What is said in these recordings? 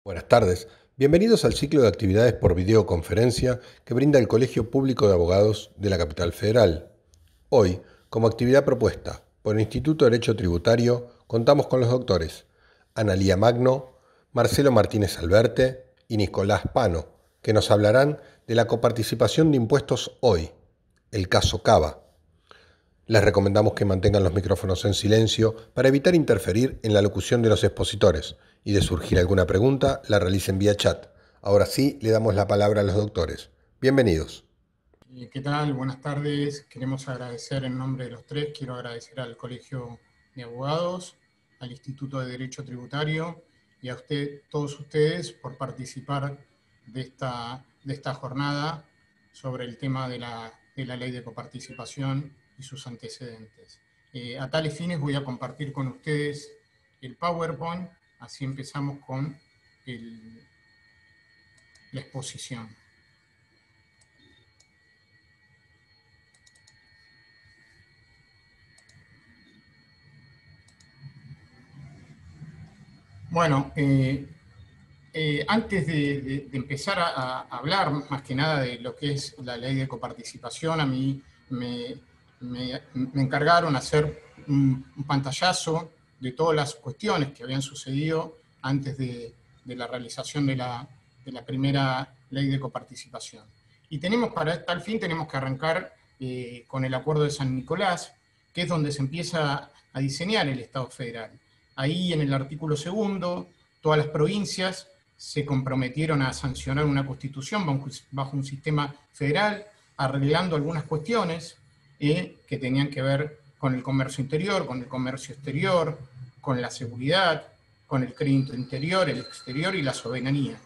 Buenas tardes. Bienvenidos al ciclo de actividades por videoconferencia que brinda el Colegio Público de Abogados de la Capital Federal. Hoy, como actividad propuesta por el Instituto de Derecho Tributario, contamos con los doctores Analía Magno, Marcelo Martínez Alberte y Nicolás Pano, que nos hablarán de la coparticipación de impuestos hoy, el caso Cava. Les recomendamos que mantengan los micrófonos en silencio para evitar interferir en la locución de los expositores y de surgir alguna pregunta la realicen vía chat. Ahora sí, le damos la palabra a los doctores. Bienvenidos. ¿Qué tal? Buenas tardes. Queremos agradecer en nombre de los tres, quiero agradecer al Colegio de Abogados, al Instituto de Derecho Tributario y a todos ustedes por participar de esta jornada sobre el tema de la ley de coparticipación y sus antecedentes. A tales fines voy a compartir con ustedes el PowerPoint, así empezamos con la exposición. Bueno, antes de empezar a hablar más que nada de lo que es la ley de coparticipación, a mí me encargaron hacer un pantallazo de todas las cuestiones que habían sucedido antes de la realización de la primera ley de coparticipación. Y para tal fin tenemos que arrancar con el Acuerdo de San Nicolás, que es donde se empieza a diseñar el Estado federal. Ahí en el artículo 2, todas las provincias se comprometieron a sancionar una constitución bajo un sistema federal, arreglando algunas cuestiones que tenían que ver con el comercio interior, con el comercio exterior, con la seguridad, con el crédito interior, el exterior y la soberanía,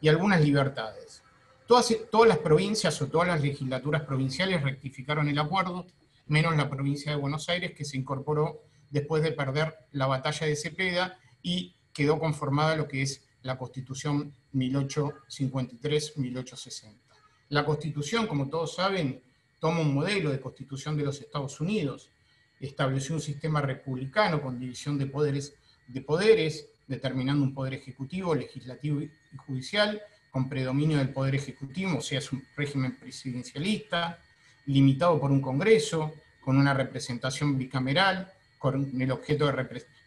y algunas libertades. Todas las provincias o todas las legislaturas provinciales rectificaron el acuerdo, menos la provincia de Buenos Aires, que se incorporó después de perder la batalla de Cepeda y quedó conformada lo que es la Constitución 1853-1860. La Constitución, como todos saben, toma un modelo de Constitución de los Estados Unidos, estableció un sistema republicano con división de poderes, determinando un poder ejecutivo, legislativo y judicial, con predominio del poder ejecutivo, o sea, es un régimen presidencialista, limitado por un Congreso, con una representación bicameral, con el objeto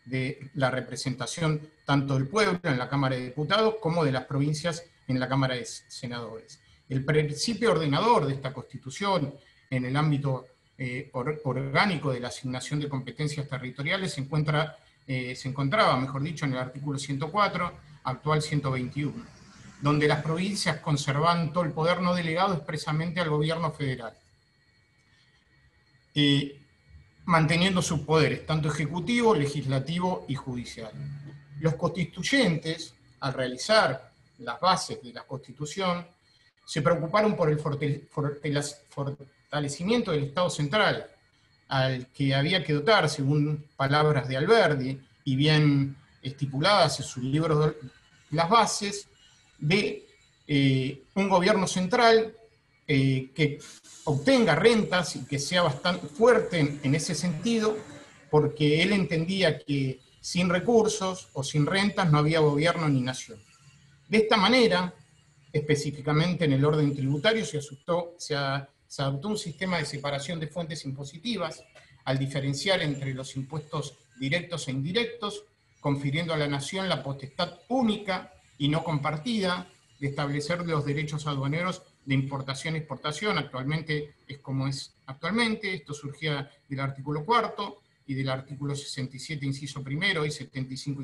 de la representación tanto del pueblo en la Cámara de Diputados como de las provincias en la Cámara de Senadores. El principio ordenador de esta Constitución en el ámbito orgánico de la asignación de competencias territoriales se encontraba, mejor dicho, en el artículo 104, actual 121, donde las provincias conservaban todo el poder no delegado expresamente al gobierno federal, manteniendo sus poderes, tanto ejecutivo, legislativo y judicial. Los constituyentes, al realizar las bases de la Constitución, se preocuparon por el fortalecimiento del Estado central, al que había que dotar, según palabras de Alberdi, y bien estipuladas en sus libros las bases, de un gobierno central que obtenga rentas y que sea bastante fuerte en ese sentido, porque él entendía que sin recursos o sin rentas no había gobierno ni nación. De esta manera, específicamente en el orden tributario, se adoptó un sistema de separación de fuentes impositivas al diferenciar entre los impuestos directos e indirectos, confiriendo a la nación la potestad única y no compartida de establecer los derechos aduaneros de importación e exportación. Actualmente es como es actualmente. Esto surgía del artículo 4 y del artículo 67, inciso primero, y 75,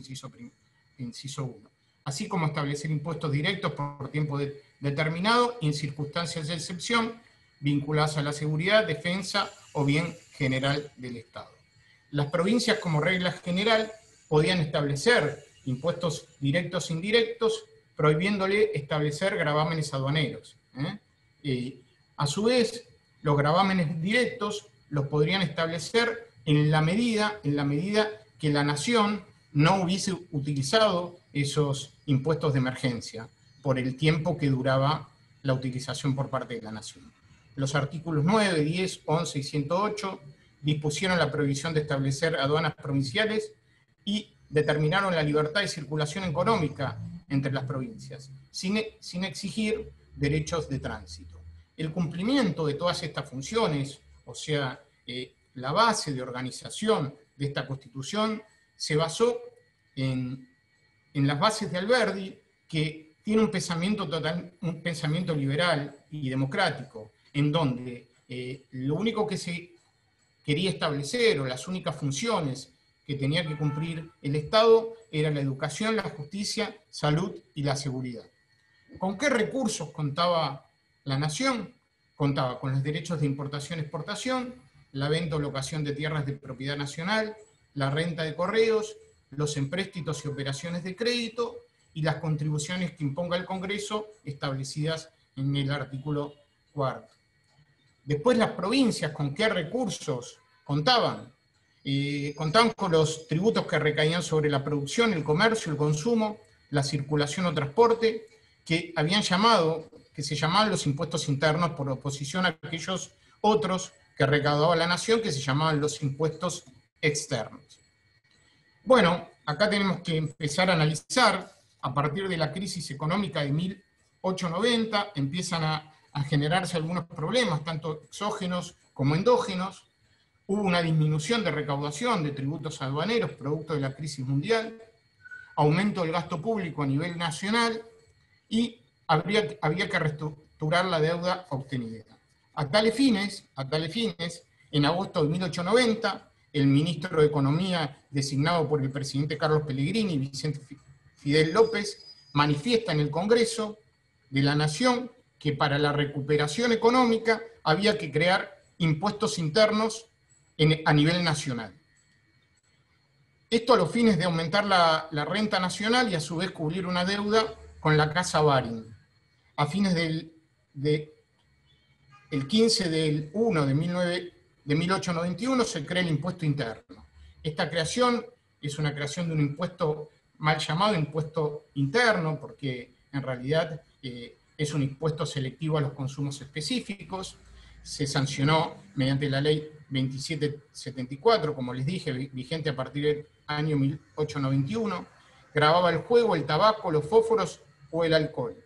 inciso 1. Así como establecer impuestos directos por tiempo determinado y en circunstancias de excepción vinculadas a la seguridad, defensa o bien general del Estado. Las provincias, como regla general, podían establecer impuestos directos e indirectos, prohibiéndole establecer gravámenes aduaneros. A su vez, los gravámenes directos los podrían establecer en la medida que la nación no hubiese utilizado esos impuestos de emergencia por el tiempo que duraba la utilización por parte de la nación. Los artículos 9, 10, 11 y 108 dispusieron la prohibición de establecer aduanas provinciales y determinaron la libertad de circulación económica entre las provincias, sin exigir derechos de tránsito. El cumplimiento de todas estas funciones, o sea, la base de organización de esta Constitución, se basó en las bases de Alberdi, que tiene un pensamiento liberal y democrático, en donde lo único que se quería establecer, o las únicas funciones que tenía que cumplir el Estado, era la educación, la justicia, salud y la seguridad. ¿Con qué recursos contaba la nación? Contaba con los derechos de importación-exportación, la venta o locación de tierras de propiedad nacional, la renta de correos, los empréstitos y operaciones de crédito, y las contribuciones que imponga el Congreso establecidas en el artículo 4º. Después, las provincias, ¿con qué recursos contaban? Contaban con los tributos que recaían sobre la producción, el comercio, el consumo, la circulación o transporte, que se llamaban los impuestos internos, por oposición a aquellos otros que recaudaba la nación, que se llamaban los impuestos externos. Bueno, acá tenemos que empezar a analizar. A partir de la crisis económica de 1890, empiezan a generarse algunos problemas, tanto exógenos como endógenos. Hubo una disminución de recaudación de tributos aduaneros, producto de la crisis mundial, aumento del gasto público a nivel nacional, y había que reestructurar la deuda obtenida. A tales fines, en agosto de 1890, el ministro de Economía, designado por el presidente Carlos Pellegrini, Vicente Fidel López, manifiesta en el Congreso de la Nación que para la recuperación económica había que crear impuestos internos a nivel nacional. Esto a los fines de aumentar la renta nacional y a su vez cubrir una deuda con la Casa Baring. A fines el 15 del 1 de 1891 se crea el impuesto interno. Esta creación es una creación de un impuesto mal llamado impuesto interno, porque en realidad es un impuesto selectivo a los consumos específicos. Se sancionó mediante la ley 2774, como les dije, vigente a partir del año 1891, gravaba el juego, el tabaco, los fósforos o el alcohol,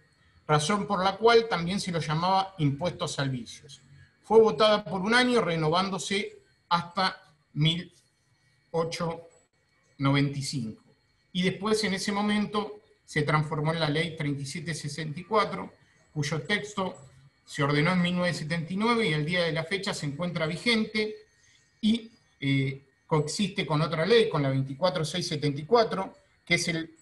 razón por la cual también se lo llamaba impuestos al vicios. Fue votada por un año, renovándose hasta 1895. Y después, en ese momento, se transformó en la ley 3764, cuyo texto se ordenó en 1979 y al día de la fecha se encuentra vigente y coexiste con otra ley, con la 24674, que es el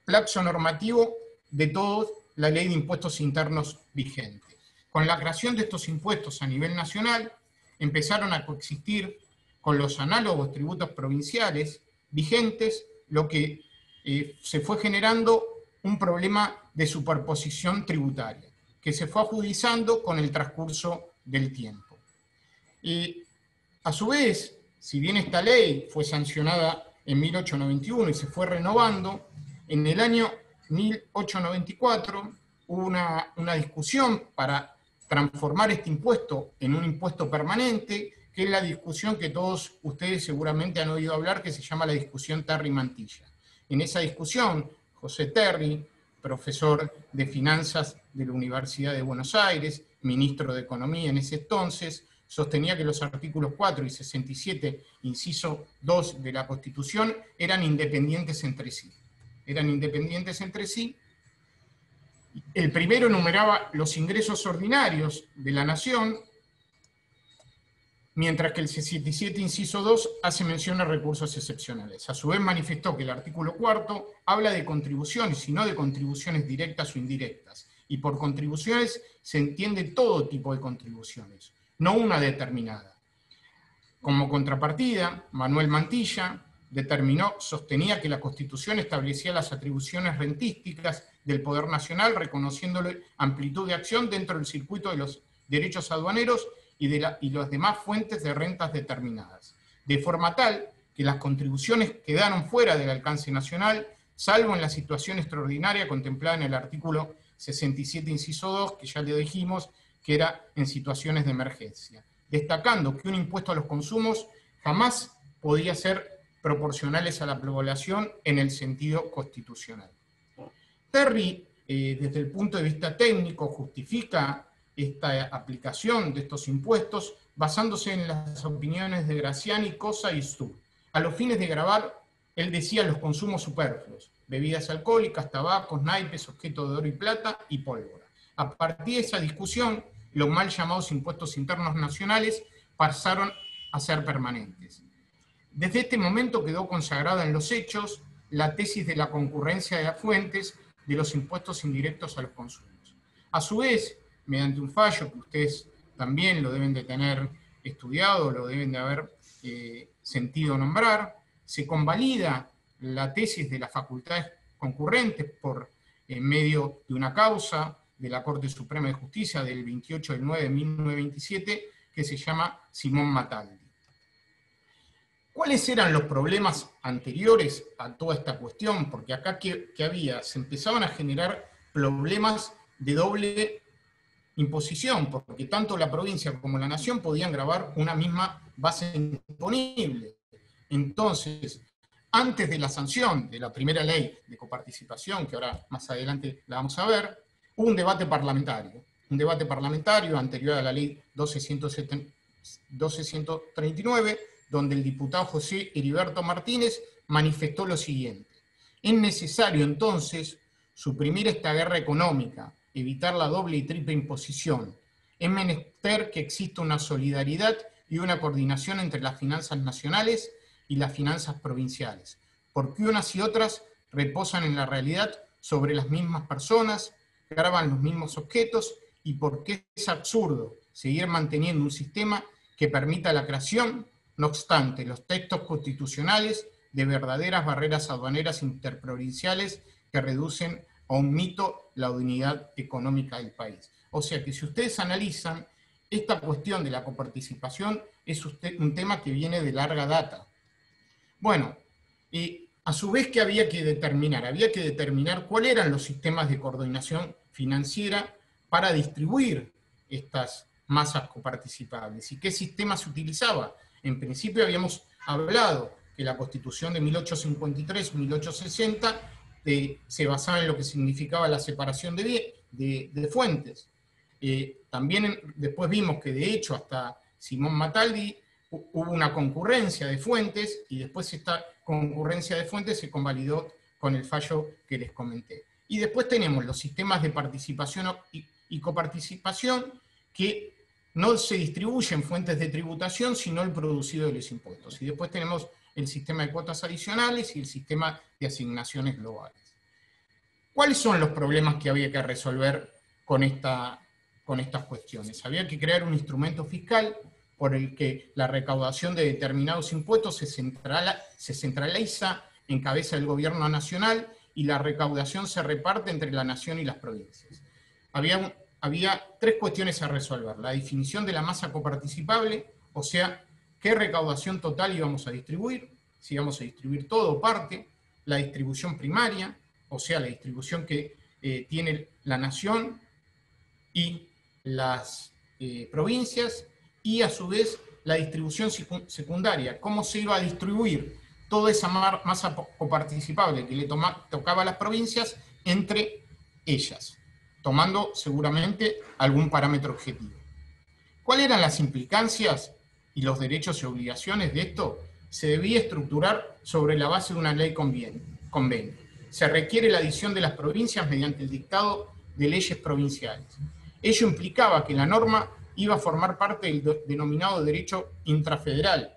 plazo normativo de toda la ley de impuestos internos vigente. Con la creación de estos impuestos a nivel nacional, empezaron a coexistir con los análogos tributos provinciales vigentes, lo que se fue generando un problema de superposición tributaria, que se fue agudizando con el transcurso del tiempo. A su vez, si bien esta ley fue sancionada en 1891 y se fue renovando, en el año 1894 hubo una discusión para transformar este impuesto en un impuesto permanente, que es la discusión que todos ustedes seguramente han oído hablar, que se llama la discusión Terry-Mantilla. En esa discusión, José Terry, profesor de Finanzas de la Universidad de Buenos Aires, ministro de Economía en ese entonces, sostenía que los artículos 4 y 67, inciso 2 de la Constitución, eran independientes entre sí. El primero enumeraba los ingresos ordinarios de la nación, mientras que el 67, inciso 2, hace mención a recursos excepcionales. A su vez manifestó que el artículo 4 habla de contribuciones y no de contribuciones directas o indirectas. Y por contribuciones se entiende todo tipo de contribuciones, no una determinada. Como contrapartida, Manuel Mantilla sostenía que la Constitución establecía las atribuciones rentísticas del Poder Nacional, reconociéndole amplitud de acción dentro del circuito de los derechos aduaneros y las demás fuentes de rentas determinadas, de forma tal que las contribuciones quedaron fuera del alcance nacional, salvo en la situación extraordinaria contemplada en el artículo 67, inciso 2, que ya le dijimos que era en situaciones de emergencia, destacando que un impuesto a los consumos jamás podía ser proporcionales a la población en el sentido constitucional. Terry, desde el punto de vista técnico, justifica esta aplicación de estos impuestos basándose en las opiniones de Graziani, Cosa y Stu. A los fines de grabar, él decía los consumos superfluos, bebidas alcohólicas, tabacos, naipes, objetos de oro y plata y pólvora. A partir de esa discusión, los mal llamados impuestos internos nacionales pasaron a ser permanentes. Desde este momento quedó consagrada en los hechos la tesis de la concurrencia de las fuentes de los impuestos indirectos a los consumos. A su vez, mediante un fallo que ustedes también lo deben de tener estudiado, lo deben de haber sentido nombrar, se convalida la tesis de las facultades concurrentes por medio de una causa de la Corte Suprema de Justicia del 28 del 9 de 1927 que se llama Simón Mataldi. ¿Cuáles eran los problemas anteriores a toda esta cuestión? Porque acá que había, se empezaban a generar problemas de doble imposición, porque tanto la provincia como la nación podían gravar una misma base imponible. Entonces, antes de la sanción de la primera ley de coparticipación, que ahora más adelante la vamos a ver, hubo un debate parlamentario anterior a la ley 1239, donde el diputado José Heriberto Martínez manifestó lo siguiente: es necesario entonces suprimir esta guerra económica, evitar la doble y triple imposición. Es menester que exista una solidaridad y una coordinación entre las finanzas nacionales y las finanzas provinciales, porque unas y otras reposan en la realidad sobre las mismas personas, graban los mismos objetos, y porque es absurdo seguir manteniendo un sistema que permita la creación, no obstante, los textos constitucionales de verdaderas barreras aduaneras interprovinciales que reducen a un mito la unidad económica del país. O sea que si ustedes analizan, esta cuestión de la coparticipación es un tema que viene de larga data. Bueno, y a su vez, ¿qué había que determinar? Había que determinar cuáles eran los sistemas de coordinación financiera para distribuir estas masas coparticipables y qué sistema se utilizaba. En principio habíamos hablado que la Constitución de 1853-1860 se basaba en lo que significaba la separación de fuentes. También después vimos que de hecho hasta Simón Mataldi hubo una concurrencia de fuentes y después esta concurrencia de fuentes se convalidó con el fallo que les comenté. Y después tenemos los sistemas de participación y coparticipación que no se distribuyen fuentes de tributación, sino el producido de los impuestos. Y después tenemos el sistema de cuotas adicionales y el sistema de asignaciones globales. ¿Cuáles son los problemas que había que resolver con estas cuestiones? Había que crear un instrumento fiscal por el que la recaudación de determinados impuestos se centraliza en cabeza del gobierno nacional y la recaudación se reparte entre la nación y las provincias. Había tres cuestiones a resolver: la definición de la masa coparticipable, o sea, qué recaudación total íbamos a distribuir, si íbamos a distribuir todo o parte; la distribución primaria, o sea, la distribución que tiene la nación y las provincias; y a su vez la distribución secundaria, cómo se iba a distribuir toda esa masa coparticipable que le tocaba a las provincias entre ellas, tomando seguramente algún parámetro objetivo. ¿Cuáles eran las implicancias y los derechos y obligaciones de esto? Se debía estructurar sobre la base de una ley convenio. Se requiere la adición de las provincias mediante el dictado de leyes provinciales. Ello implicaba que la norma iba a formar parte del denominado derecho intrafederal.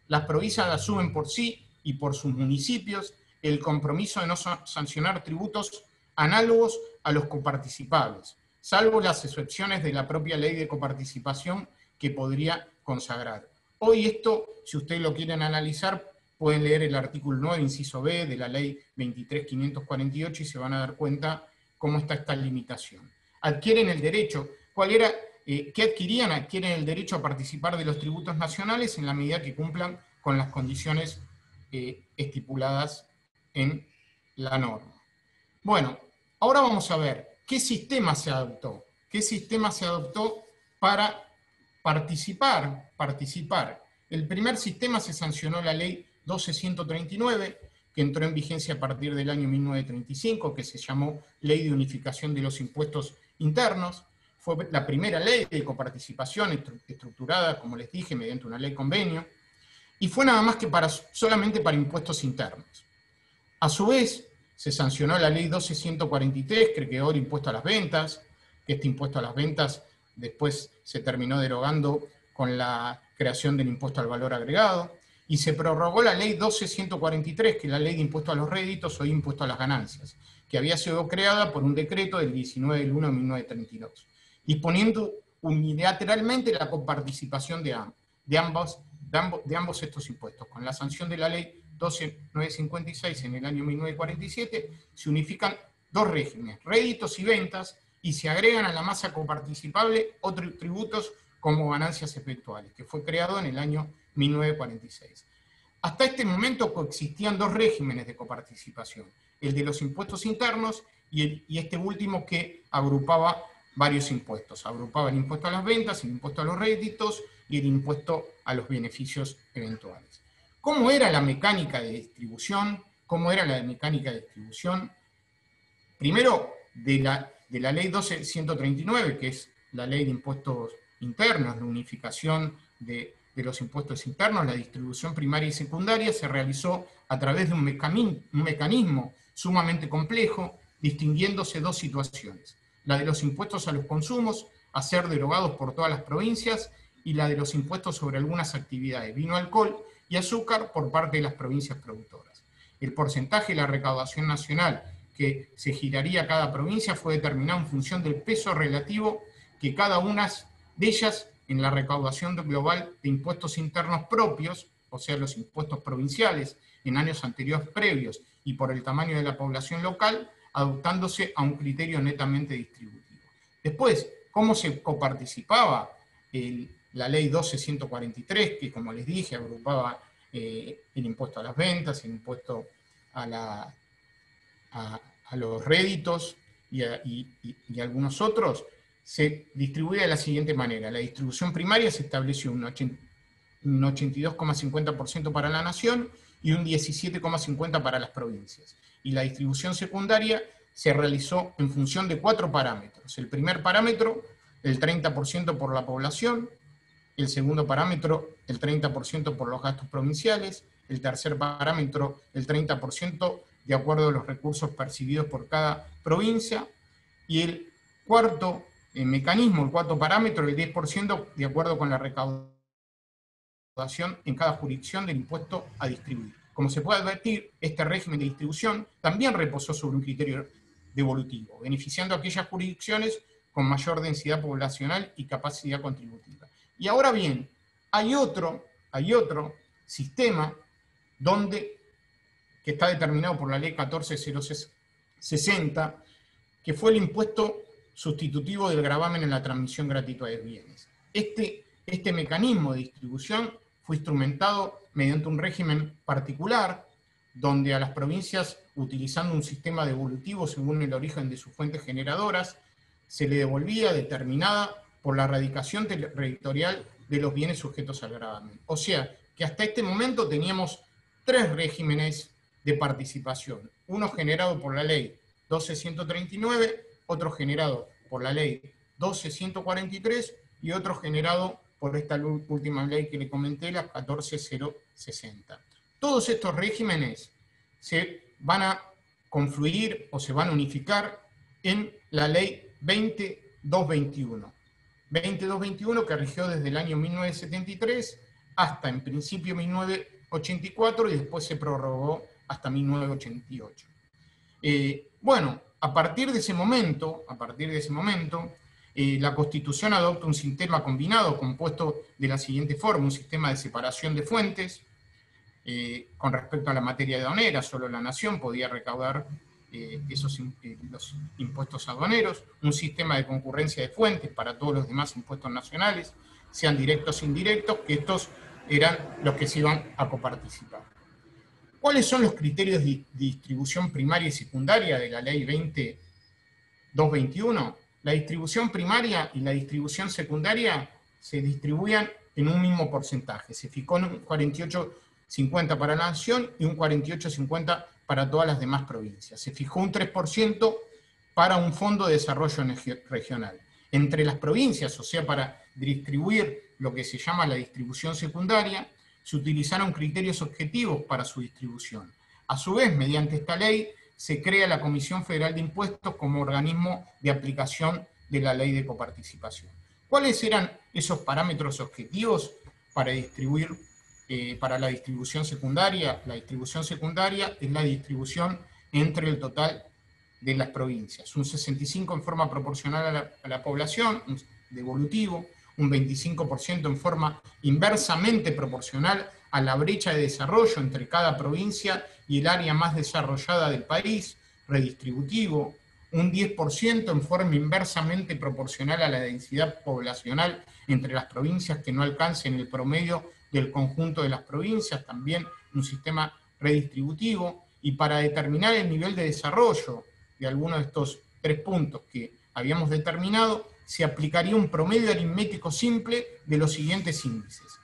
Las provincias asumen por sí y por sus municipios el compromiso de no sancionar tributos análogos a los coparticipables, salvo las excepciones de la propia ley de coparticipación que podría consagrar. Hoy esto, si ustedes lo quieren analizar, pueden leer el artículo 9, inciso B, de la ley 23.548 y se van a dar cuenta cómo está esta limitación. Adquieren el derecho, ¿qué adquirían? Adquieren el derecho a participar de los tributos nacionales en la medida que cumplan con las condiciones estipuladas en la norma. Bueno, ahora vamos a ver qué sistema se adoptó. ¿Qué sistema se adoptó para participar? El primer sistema se sancionó la ley 1239, que entró en vigencia a partir del año 1935, que se llamó Ley de Unificación de los Impuestos Internos. Fue la primera ley de coparticipación estructurada, como les dije, mediante una ley convenio, y fue nada más que solamente para impuestos internos. A su vez, se sancionó la ley 12.143, que creó el impuesto a las ventas, que este impuesto a las ventas después se terminó derogando con la creación del impuesto al valor agregado, y se prorrogó la ley 12.143, que es la ley de impuesto a los réditos o impuesto a las ganancias, que había sido creada por un decreto del 19 de 1 de 1932, disponiendo unilateralmente la coparticipación de ambos estos impuestos. Con la sanción de la ley 12.956 en el año 1947, se unifican dos regímenes, réditos y ventas, y se agregan a la masa coparticipable otros tributos como ganancias efectuales, que fue creado en el año 1946. Hasta este momento coexistían dos regímenes de coparticipación, el de los impuestos internos y este último que agrupaba varios impuestos. Agrupaba el impuesto a las ventas, el impuesto a los réditos y el impuesto a los beneficios eventuales. ¿Cómo era la mecánica de distribución? Primero, de la ley 12.139, que es la ley de impuestos internos, la unificación de los impuestos internos, la distribución primaria y secundaria se realizó a través de un mecanismo sumamente complejo, distinguiéndose dos situaciones: la de los impuestos a los consumos, a ser derogados por todas las provincias, y la de los impuestos sobre algunas actividades, vino, alcohol y azúcar, por parte de las provincias productoras. El porcentaje de la recaudación nacional que se giraría a cada provincia fue determinado en función del peso relativo que cada una de ellas en la recaudación global de impuestos internos propios, o sea, los impuestos provinciales en años anteriores previos, y por el tamaño de la población local, adoptándose a un criterio netamente distributivo. Después, ¿cómo se coparticipaba? La ley 12.143, que como les dije, agrupaba el impuesto a las ventas, el impuesto a los réditos y algunos otros, se distribuye de la siguiente manera. La distribución primaria se estableció un 82,50% para la nación y un 17,50% para las provincias. Y la distribución secundaria se realizó en función de 4 parámetros. El primer parámetro, el 30% por la población; el segundo parámetro, el 30% por los gastos provinciales; el tercer parámetro, el 30% de acuerdo a los recursos percibidos por cada provincia; y el cuarto mecanismo, el cuarto parámetro, el 10%, de acuerdo con la recaudación en cada jurisdicción del impuesto a distribuir. Como se puede advertir, este régimen de distribución también reposó sobre un criterio devolutivo, beneficiando a aquellas jurisdicciones con mayor densidad poblacional y capacidad contributiva. Y ahora bien, hay otro sistema que está determinado por la ley 14.060, que fue el impuesto sustitutivo del gravamen en la transmisión gratuita de bienes. Este mecanismo de distribución fue instrumentado mediante un régimen particular, donde a las provincias, utilizando un sistema devolutivo según el origen de sus fuentes generadoras, se le devolvía determinada por la radicación territorial de los bienes sujetos al gravamen. O sea, que hasta este momento teníamos 3 regímenes de participación. Uno generado por la ley 12.139, otro generado por la ley 12.143 y otro generado por esta última ley que le comenté, la 14.060. Todos estos regímenes se van a confluir o se van a unificar en la ley 20.221. 20.221, que rigió desde el año 1973 hasta en principio 1984 y después se prorrogó hasta 1988. Bueno, a partir de ese momento, la Constitución adopta un sistema combinado compuesto de la siguiente forma: un sistema de separación de fuentes. Con respecto a la materia aduanera, solo la nación podía recaudar los impuestos aduaneros; un sistema de concurrencia de fuentes para todos los demás impuestos nacionales, sean directos o indirectos, que estos eran los que se iban a coparticipar. ¿Cuáles son los criterios de distribución primaria y secundaria de la ley 20.221? La distribución primaria y la distribución secundaria se distribuían en un mismo porcentaje. Se fijó en un 48 50 para la nación y un 48,50 para todas las demás provincias. Se fijó un 3% para un fondo de desarrollo regional. Entre las provincias, o sea, para distribuir lo que se llama la distribución secundaria, se utilizaron criterios objetivos para su distribución. A su vez, mediante esta ley, se crea la Comisión Federal de Impuestos como organismo de aplicación de la ley de coparticipación. ¿Cuáles eran esos parámetros objetivos para distribuir, para la distribución secundaria? La distribución secundaria es la distribución entre el total de las provincias. Un 65% en forma proporcional a la población, devolutivo, un 25% en forma inversamente proporcional a la brecha de desarrollo entre cada provincia y el área más desarrollada del país, redistributivo, un 10% en forma inversamente proporcional a la densidad poblacional entre las provincias que no alcancen el promedio del conjunto de las provincias, también un sistema redistributivo, y para determinar el nivel de desarrollo de alguno de estos 3 puntos que habíamos determinado, se aplicaría un promedio aritmético simple de los siguientes índices: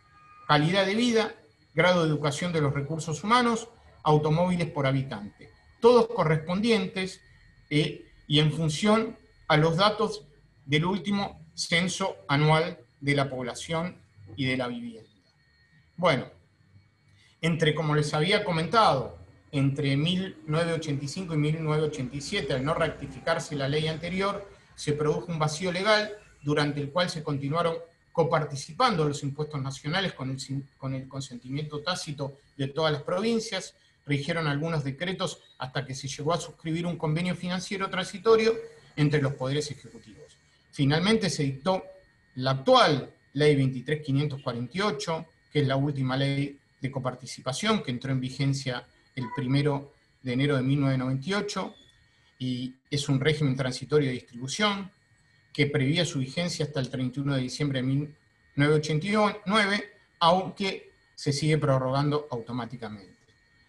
calidad de vida, grado de educación de los recursos humanos, automóviles por habitante, todos correspondientes y en función a los datos del último censo anual de la población y de la vivienda. Bueno, como les había comentado, entre 1985 y 1987, al no rectificarse la ley anterior, se produjo un vacío legal durante el cual se continuaron coparticipando los impuestos nacionales con el consentimiento tácito de todas las provincias, rigieron algunos decretos hasta que se llegó a suscribir un convenio financiero transitorio entre los poderes ejecutivos. Finalmente se dictó la actual ley 23.548, que es la última ley de coparticipación que entró en vigencia el 1 de enero de 1998 y es un régimen transitorio de distribución que prevía su vigencia hasta el 31 de diciembre de 1989, aunque se sigue prorrogando automáticamente.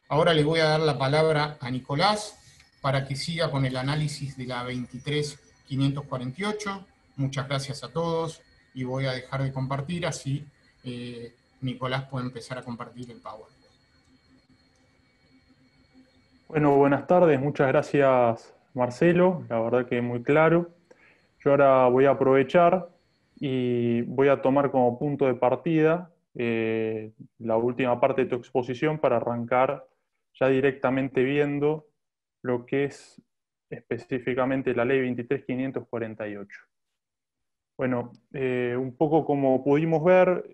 Ahora le voy a dar la palabra a Nicolás para que siga con el análisis de la 23.548. Muchas gracias a todos y voy a dejar de compartir, así Nicolás puede empezar a compartir el PowerPoint. Bueno, buenas tardes, muchas gracias Marcelo, la verdad que muy claro. Yo ahora voy a aprovechar y voy a tomar como punto de partida la última parte de tu exposición para arrancar ya directamente viendo lo que es específicamente la ley 23.548. Bueno, un poco como pudimos ver,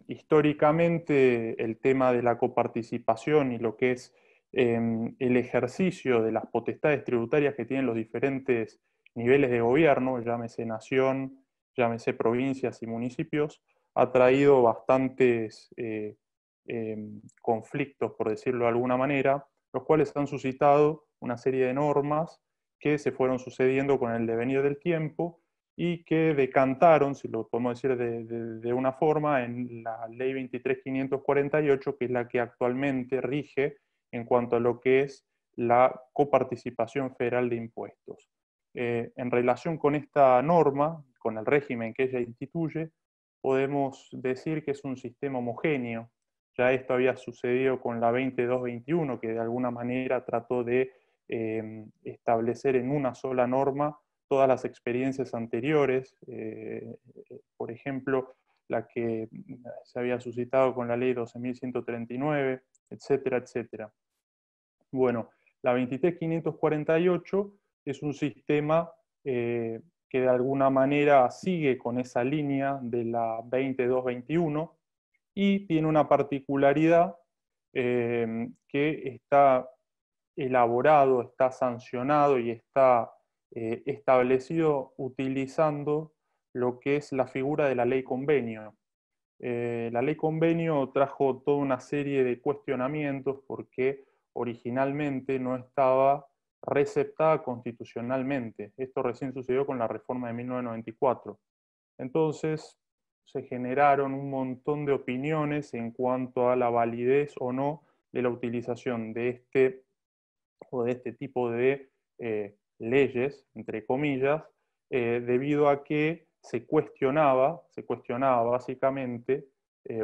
históricamente el tema de la coparticipación y lo que es el ejercicio de las potestades tributarias que tienen los diferentes niveles de gobierno, llámese nación, llámese provincias y municipios, ha traído bastantes conflictos, por decirlo de alguna manera, los cuales han suscitado una serie de normas que se fueron sucediendo con el devenir del tiempo y que decantaron, si lo podemos decir de una forma, en la ley 23.548, que es la que actualmente rige en cuanto a lo que es la coparticipación federal de impuestos. En relación con esta norma, con el régimen que ella instituye, podemos decir que es un sistema homogéneo. Ya esto había sucedido con la 2221, que de alguna manera trató de establecer en una sola norma todas las experiencias anteriores, por ejemplo, la que se había suscitado con la ley 12.139, etcétera, etcétera. Bueno, la 23.548 es un sistema que de alguna manera sigue con esa línea de la 2221 y tiene una particularidad que está elaborado, está sancionado y está establecido utilizando lo que es la figura de la ley convenio. La ley convenio trajo toda una serie de cuestionamientos porque originalmente no estaba receptada constitucionalmente. Esto recién sucedió con la reforma de 1994. Entonces se generaron un montón de opiniones en cuanto a la validez o no de la utilización de este tipo de leyes, entre comillas, debido a que se cuestionaba básicamente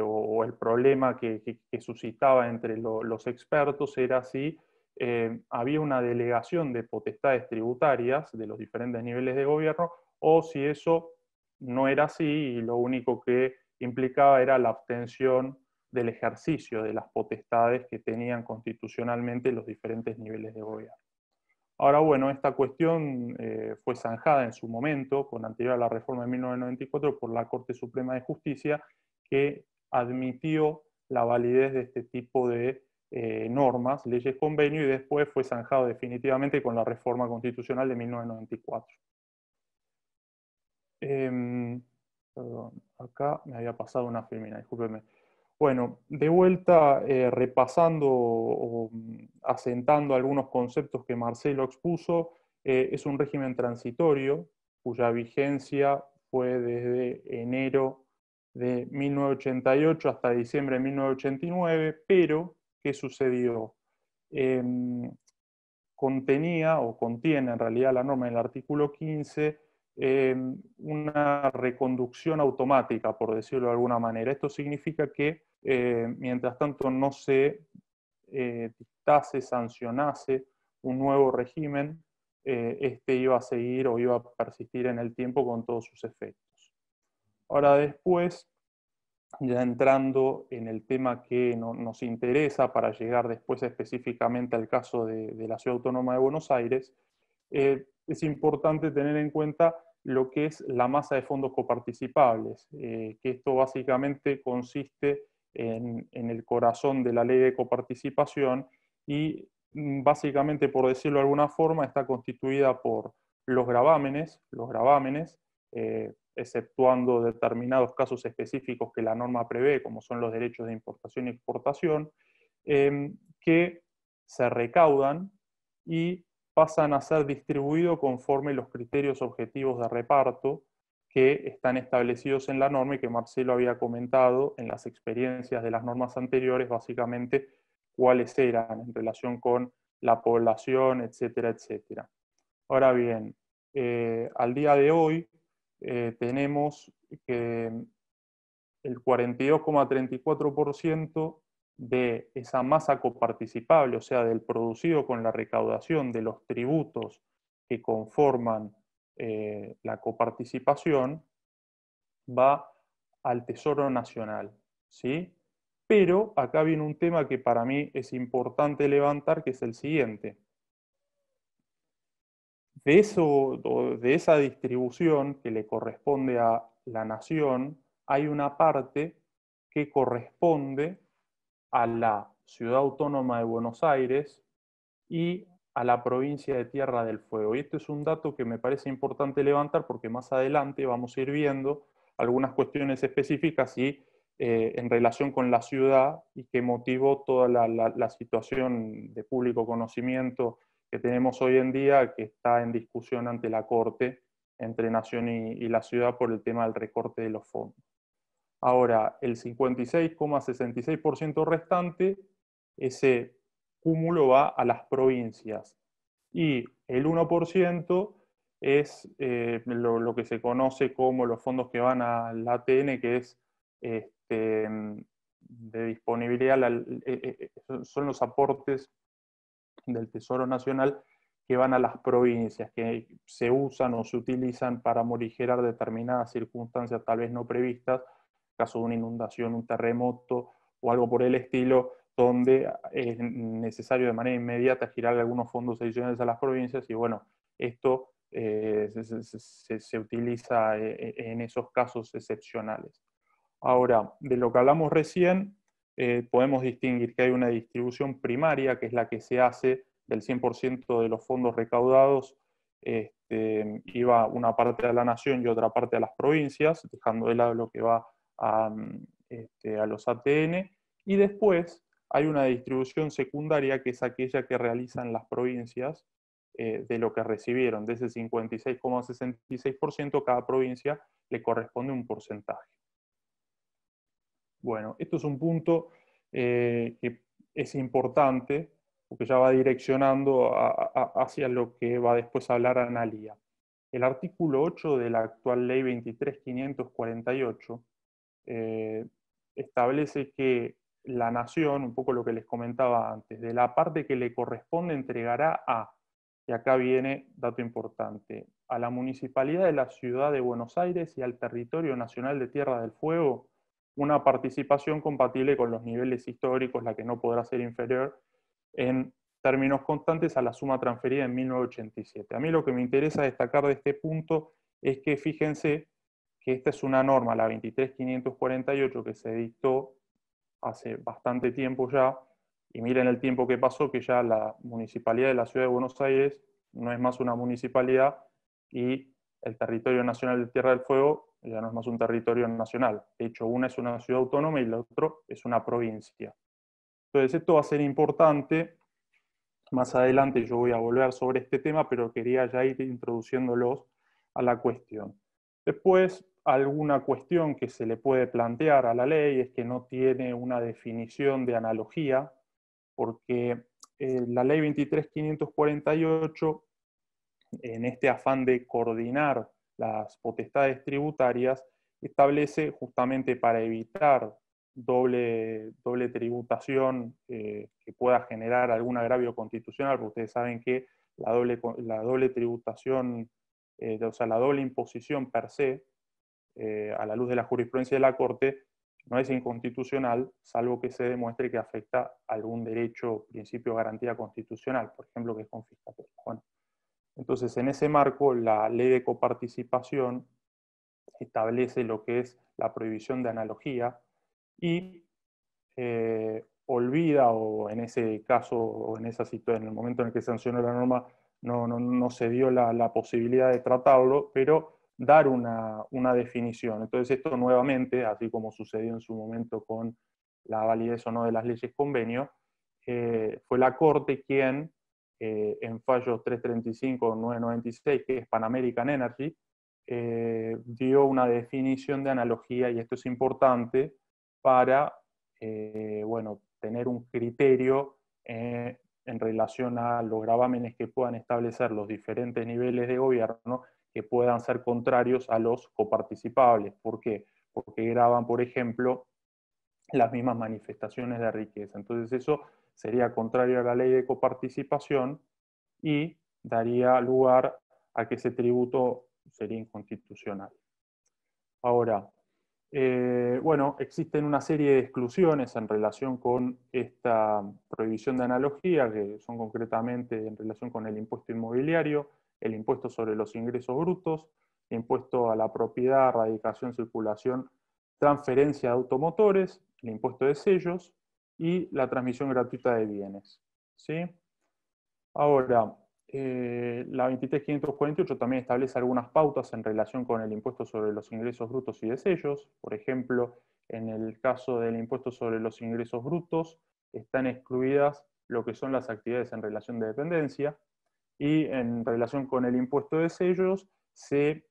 o el problema que suscitaba entre los expertos era si había una delegación de potestades tributarias de los diferentes niveles de gobierno, o si eso no era así y lo único que implicaba era la obtención del ejercicio de las potestades que tenían constitucionalmente los diferentes niveles de gobierno. Ahora, bueno, esta cuestión fue zanjada en su momento, con anterior a la reforma de 1994, por la Corte Suprema de Justicia, que admitió la validez de este tipo de normas, leyes convenio, y después fue zanjado definitivamente con la reforma constitucional de 1994. Perdón, acá me había pasado una filmina, discúlpeme. Bueno, de vuelta, repasando o asentando algunos conceptos que Marcelo expuso, es un régimen transitorio cuya vigencia fue desde enero de 1988 hasta diciembre de 1989, pero ¿qué sucedió? Contenía o contiene en realidad la norma en el artículo 15 una reconducción automática, por decirlo de alguna manera. Esto significa que mientras tanto no se dictase, sancionase un nuevo régimen, este iba a seguir o iba a persistir en el tiempo con todos sus efectos. Ahora después, ya entrando en el tema que nos interesa para llegar después específicamente al caso de la Ciudad Autónoma de Buenos Aires, es importante tener en cuenta lo que es la masa de fondos coparticipables, que esto básicamente consiste en el corazón de la ley de coparticipación y básicamente, por decirlo de alguna forma, está constituida por los gravámenes, exceptuando determinados casos específicos que la norma prevé, como son los derechos de importación y exportación, que se recaudan y pasan a ser distribuidos conforme los criterios objetivos de reparto que están establecidos en la norma y que Marcelo había comentado en las experiencias de las normas anteriores, básicamente cuáles eran en relación con la población, etcétera, etcétera. Ahora bien, al día de hoy tenemos que el 42,34% de esa masa coparticipable, o sea, del producido con la recaudación de los tributos que conforman la coparticipación, va al Tesoro Nacional, ¿sí? Pero acá viene un tema que para mí es importante levantar, que es el siguiente. De esa distribución que le corresponde a la nación, hay una parte que corresponde a la Ciudad Autónoma de Buenos Aires y a la provincia de Tierra del Fuego. Y esto es un dato que me parece importante levantar porque más adelante vamos a ir viendo algunas cuestiones específicas y en relación con la ciudad y que motivó toda la situación de público conocimiento que tenemos hoy en día, que está en discusión ante la Corte entre Nación y la ciudad por el tema del recorte de los fondos. Ahora, el 56,66% restante, ese cúmulo va a las provincias. Y el 1% es lo que se conoce como los fondos que van al ATN, que es de disponibilidad, son los aportes del Tesoro Nacional que van a las provincias, que se usan o se utilizan para morigerar determinadas circunstancias tal vez no previstas, caso de una inundación, un terremoto o algo por el estilo, donde es necesario de manera inmediata girar algunos fondos adicionales a las provincias y bueno, esto se utiliza en esos casos excepcionales. Ahora, de lo que hablamos recién, podemos distinguir que hay una distribución primaria, que es la que se hace del 100% de los fondos recaudados, iba una parte a la nación y otra parte a las provincias, dejando de lado lo que va a los ATN, y después hay una distribución secundaria, que es aquella que realizan las provincias de lo que recibieron. De ese 56,66%, cada provincia le corresponde un porcentaje. Bueno, esto es un punto que es importante, porque ya va direccionando hacia lo que va después a hablar Analía. El artículo 8 de la actual ley 23.548 establece que la nación, un poco lo que les comentaba antes, de la parte que le corresponde entregará a, y acá viene dato importante, a la Municipalidad de la Ciudad de Buenos Aires y al Territorio Nacional de Tierra del Fuego una participación compatible con los niveles históricos, la que no podrá ser inferior en términos constantes a la suma transferida en 1987. A mí lo que me interesa destacar de este punto es que fíjense que esta es una norma, la 23548, que se dictó hace bastante tiempo ya, y miren el tiempo que pasó, que ya la Municipalidad de la Ciudad de Buenos Aires no es más una municipalidad y el Territorio Nacional de Tierra del Fuego ya no es más un territorio nacional. De hecho, una es una ciudad autónoma y la otra es una provincia. Entonces, esto va a ser importante. Más adelante yo voy a volver sobre este tema, pero quería ya ir introduciéndolos a la cuestión. Después, alguna cuestión que se le puede plantear a la ley es que no tiene una definición de analogía, porque la ley 23.548, en este afán de coordinar las potestades tributarias, establece justamente para evitar doble tributación que pueda generar algún agravio constitucional, porque ustedes saben que la doble tributación, o sea, la doble imposición per se, a la luz de la jurisprudencia de la Corte, no es inconstitucional, salvo que se demuestre que afecta algún derecho, principio de garantía constitucional, por ejemplo, que es confiscatorio. Bueno, entonces, en ese marco, la ley de coparticipación establece lo que es la prohibición de analogía y olvida, o en ese caso, o en esa situación, en el momento en el que sancionó la norma, no se dio la posibilidad de tratarlo, pero dar una definición. Entonces, esto nuevamente, así como sucedió en su momento con la validez o no de las leyes convenio, fue la Corte quien, en fallo 335-996, que es Pan American Energy, dio una definición de analogía, y esto es importante para bueno, tener un criterio en relación a los gravámenes que puedan establecer los diferentes niveles de gobierno que puedan ser contrarios a los coparticipables. ¿Por qué? Porque graban, por ejemplo, las mismas manifestaciones de riqueza. Entonces eso sería contrario a la ley de coparticipación y daría lugar a que ese tributo sería inconstitucional. Ahora, bueno, existen una serie de exclusiones en relación con esta prohibición de analogía, que son concretamente en relación con el impuesto inmobiliario, el impuesto sobre los ingresos brutos, el impuesto a la propiedad, radicación, circulación, transferencia de automotores, el impuesto de sellos y la transmisión gratuita de bienes. ¿Sí? Ahora, la 23.548 también establece algunas pautas en relación con el impuesto sobre los ingresos brutos y de sellos. Por ejemplo, en el caso del impuesto sobre los ingresos brutos, están excluidas lo que son las actividades en relación de dependencia, y en relación con el impuesto de sellos se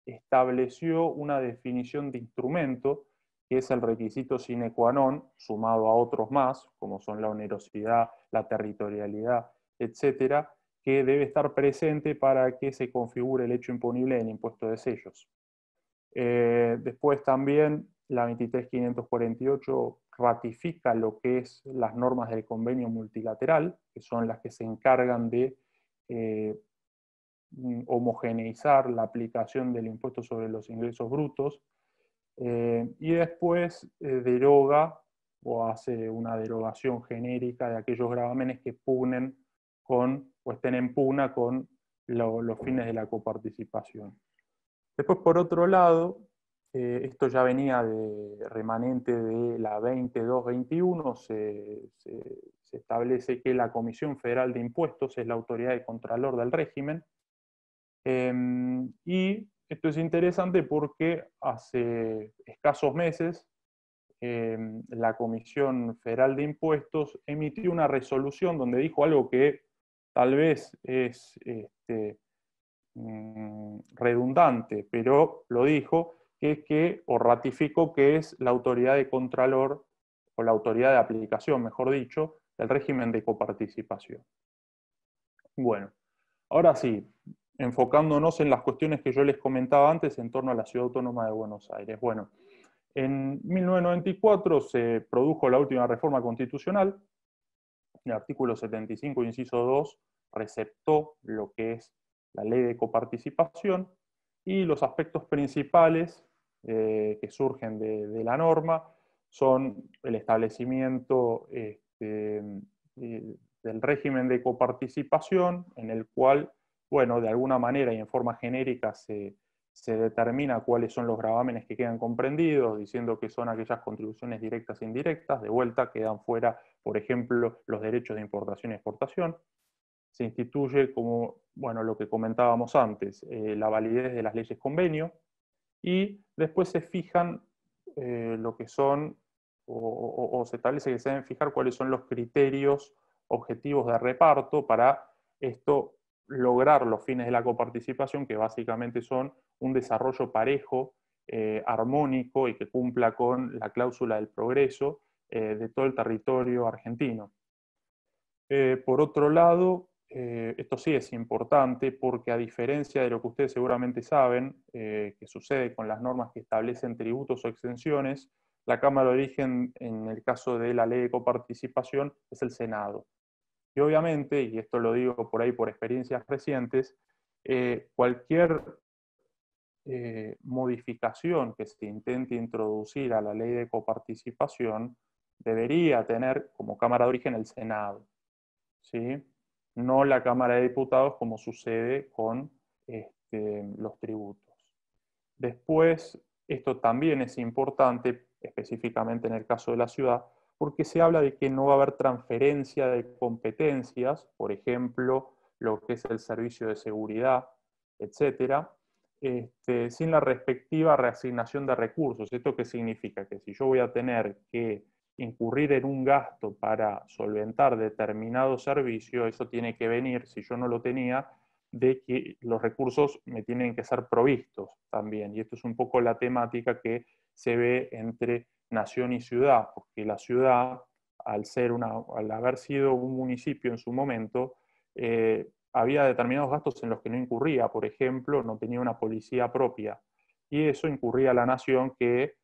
estableció una definición de instrumento, que es el requisito sine qua non, sumado a otros más, como son la onerosidad, la territorialidad, etcétera, que debe estar presente para que se configure el hecho imponible del impuesto de sellos. Después también la 23.548 ratifica lo que es las normas del convenio multilateral, que son las que se encargan de homogeneizar la aplicación del impuesto sobre los ingresos brutos, y después deroga o hace una derogación genérica de aquellos gravámenes que pugnen con o estén en pugna con los fines de la coparticipación. Después, por otro lado, esto ya venía de remanente de la 2221, se establece que la Comisión Federal de Impuestos es la autoridad de contralor del régimen, y esto es interesante porque hace escasos meses la Comisión Federal de Impuestos emitió una resolución donde dijo algo que tal vez es redundante, pero lo dijo, que es que, o ratificó que es la autoridad de contralor, o la autoridad de aplicación, mejor dicho, del régimen de coparticipación. Bueno, ahora sí, enfocándonos en las cuestiones que yo les comentaba antes en torno a la Ciudad Autónoma de Buenos Aires. Bueno, En 1994 se produjo la última reforma constitucional. El artículo 75, inciso 2, receptó lo que es la ley de coparticipación, y los aspectos principales que surgen de la norma son el establecimiento del régimen de coparticipación, en el cual, bueno, de alguna manera y en forma genérica se determina cuáles son los gravámenes que quedan comprendidos, diciendo que son aquellas contribuciones directas e indirectas. De vuelta quedan fuera, por ejemplo, los derechos de importación y exportación. Se instituye, como bueno, lo que comentábamos antes, la validez de las leyes convenio, y después se fijan lo que son, o se establece que se deben fijar cuáles son los criterios objetivos de reparto para esto lograr los fines de la coparticipación, que básicamente son un desarrollo parejo, armónico, y que cumpla con la cláusula del progreso de todo el territorio argentino. Por otro lado, esto sí es importante porque, a diferencia de lo que ustedes seguramente saben, que sucede con las normas que establecen tributos o exenciones, la Cámara de Origen, en el caso de la ley de coparticipación, es el Senado. Y obviamente, y esto lo digo por ahí por experiencias recientes, cualquier modificación que se intente introducir a la ley de coparticipación debería tener como Cámara de Origen el Senado, ¿sí? No la Cámara de Diputados, como sucede con los tributos. Después, esto también es importante, específicamente en el caso de la ciudad, porque se habla de que no va a haber transferencia de competencias, por ejemplo, lo que es el servicio de seguridad, etcétera, sin la respectiva reasignación de recursos. ¿Esto qué significa? Que si yo voy a tener que incurrir en un gasto para solventar determinado servicio, eso tiene que venir, si yo no lo tenía, de que los recursos me tienen que ser provistos también. Y esto es un poco la temática que se ve entre nación y ciudad, porque la ciudad, al haber sido un municipio en su momento, había determinados gastos en los que no incurría. Por ejemplo, no tenía una policía propia, y eso incurría la nación, que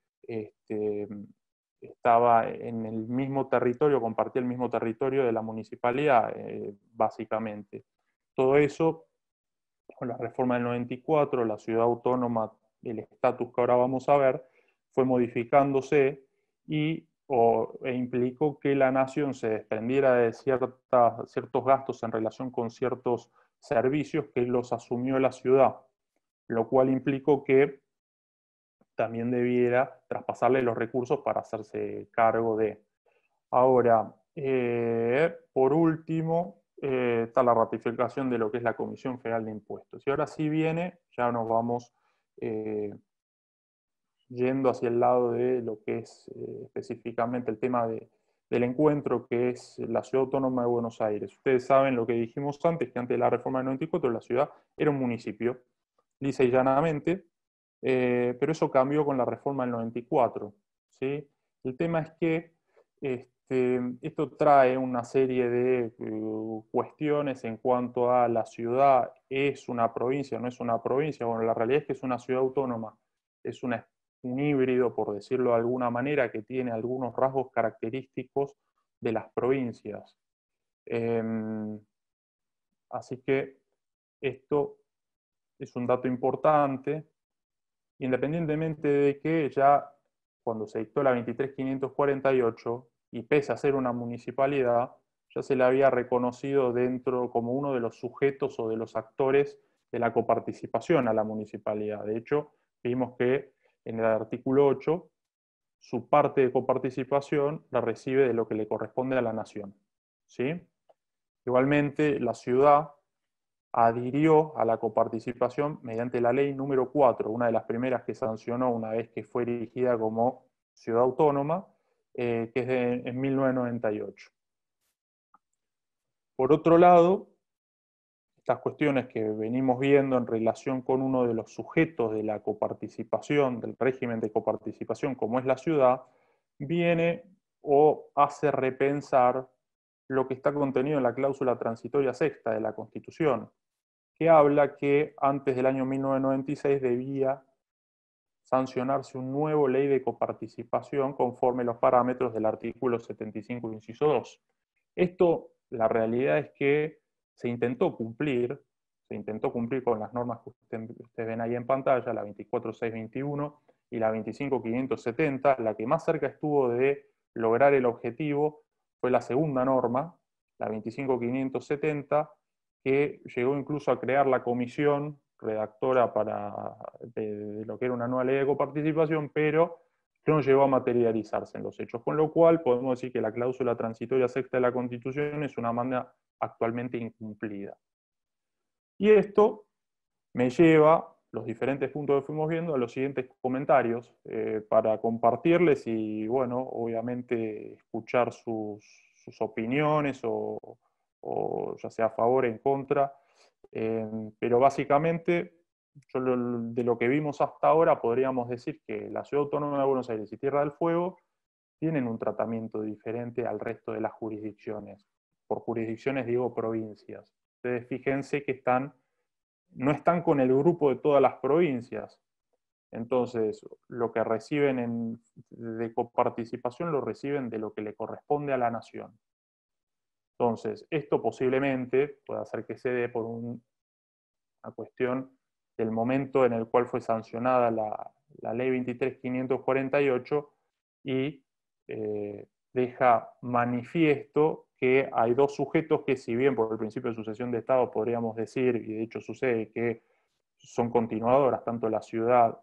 estaba en el mismo territorio, compartía el mismo territorio de la municipalidad, básicamente. Todo eso, con la reforma del 94, la ciudad autónoma, el estatus que ahora vamos a ver, fue modificándose e implicó que la nación se desprendiera de ciertos gastos en relación con ciertos servicios que los asumió la ciudad, lo cual implicó que también debiera traspasarle los recursos para hacerse cargo de. Ahora, por último, está la ratificación de lo que es la Comisión Federal de Impuestos. Y ahora sí viene, ya nos vamos yendo hacia el lado de lo que es específicamente el tema del encuentro, que es la Ciudad Autónoma de Buenos Aires. Ustedes saben lo que dijimos antes, que antes de la reforma del 94 la ciudad era un municipio, lisa y llanamente, pero eso cambió con la reforma del 94, ¿sí? El tema es que esto trae una serie de cuestiones en cuanto a la ciudad. ¿Es una provincia o no es una provincia? Bueno, la realidad es que es una ciudad autónoma, es un híbrido, por decirlo de alguna manera, que tiene algunos rasgos característicos de las provincias. Así que esto es un dato importante, independientemente de que ya cuando se dictó la 23.548, y pese a ser una municipalidad, ya se le había reconocido dentro como uno de los sujetos o de los actores de la coparticipación a la municipalidad. De hecho, vimos que en el artículo 8, su parte de coparticipación la recibe de lo que le corresponde a la nación, ¿sí? Igualmente, la ciudad adhirió a la coparticipación mediante la ley número 4, una de las primeras que sancionó una vez que fue erigida como ciudad autónoma, que es en 1998. Por otro lado, estas cuestiones que venimos viendo en relación con uno de los sujetos de la coparticipación, del régimen de coparticipación, como es la ciudad, viene o hace repensar lo que está contenido en la cláusula transitoria sexta de la Constitución, que habla que antes del año 1996 sancionarse un nuevo ley de coparticipación conforme los parámetros del artículo 75, inciso 2. Esto, la realidad es que se intentó cumplir con las normas que ustedes ven ahí en pantalla, la 24.621 y la 25.570. La que más cerca estuvo de lograr el objetivo fue la segunda norma, la 25.570, que llegó incluso a crear la comisión redactora de lo que era una nueva ley de coparticipación, pero no llegó a materializarse en los hechos, con lo cual podemos decir que la cláusula transitoria sexta de la Constitución es una manda actualmente incumplida. Y esto me lleva, los diferentes puntos que fuimos viendo, a los siguientes comentarios para compartirles y, bueno, obviamente escuchar sus opiniones o ya sea a favor o en contra. Pero básicamente, de lo que vimos hasta ahora, podríamos decir que la Ciudad Autónoma de Buenos Aires y Tierra del Fuego tienen un tratamiento diferente al resto de las jurisdicciones. Por jurisdicciones digo provincias. Ustedes fíjense que no están con el grupo de todas las provincias. Entonces, lo que reciben de coparticipación lo reciben de lo que le corresponde a la nación. Entonces, esto posiblemente puede hacer que se dé por una cuestión del momento en el cual fue sancionada la ley 23.548 y deja manifiesto que hay dos sujetos que, si bien por el principio de sucesión de Estado podríamos decir, y de hecho sucede, que son continuadoras, tanto la ciudad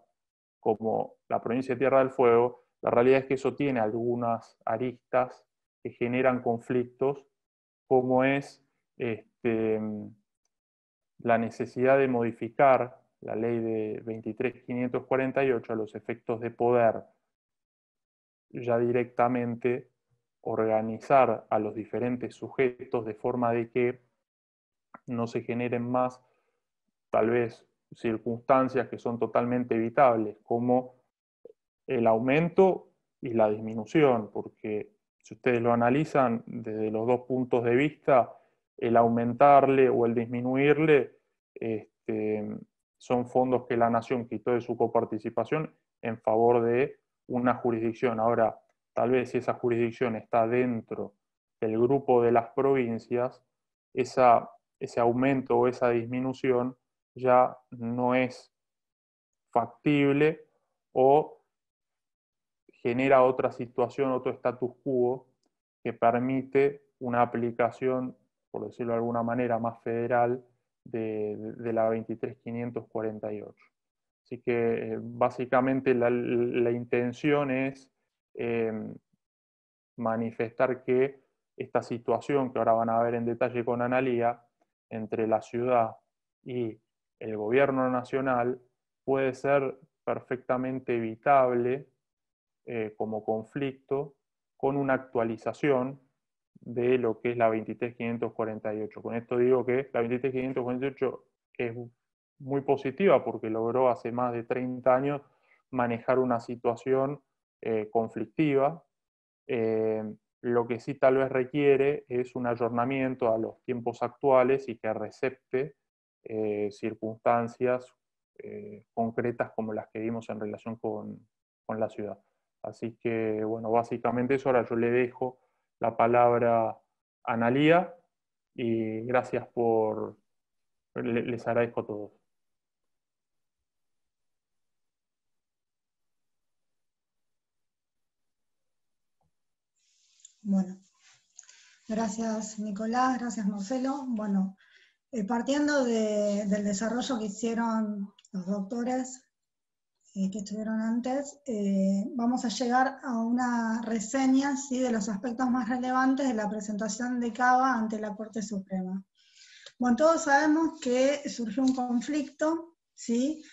como la provincia de Tierra del Fuego, la realidad es que eso tiene algunas aristas que generan conflictos, como es la necesidad de modificar la ley de 23.548 a los efectos de poder ya directamente organizar a los diferentes sujetos de forma de que no se generen más, tal vez, circunstancias que son totalmente evitables, como el aumento y la disminución, porque si ustedes lo analizan desde los dos puntos de vista, el aumentarle o el disminuirle son fondos que la nación quitó de su coparticipación en favor de una jurisdicción. Ahora, tal vez si esa jurisdicción está dentro del grupo de las provincias, ese aumento o esa disminución ya no es factible o genera otra situación, otro status quo que permite una aplicación, por decirlo de alguna manera, más federal de la 23.548. Así que básicamente la intención es manifestar que esta situación, que ahora van a ver en detalle con Analía, entre la ciudad y el gobierno nacional, puede ser perfectamente evitable como conflicto con una actualización de lo que es la 23.548. Con esto digo que la 23.548 es muy positiva porque logró hace más de 30 años manejar una situación conflictiva. Lo que sí tal vez requiere es un ayornamiento a los tiempos actuales y que recepte circunstancias concretas como las que vimos en relación con la ciudad. Así que, bueno, básicamente eso. Ahora yo le dejo la palabra a Analía y gracias les agradezco a todos. Bueno, gracias Nicolás, gracias Marcelo. Bueno, partiendo del desarrollo que hicieron los doctores que estuvieron antes, vamos a llegar a una reseña, ¿sí?, de los aspectos más relevantes de la presentación de Cava ante la Corte Suprema. Bueno, todos sabemos que surgió un conflicto, ¿sí?,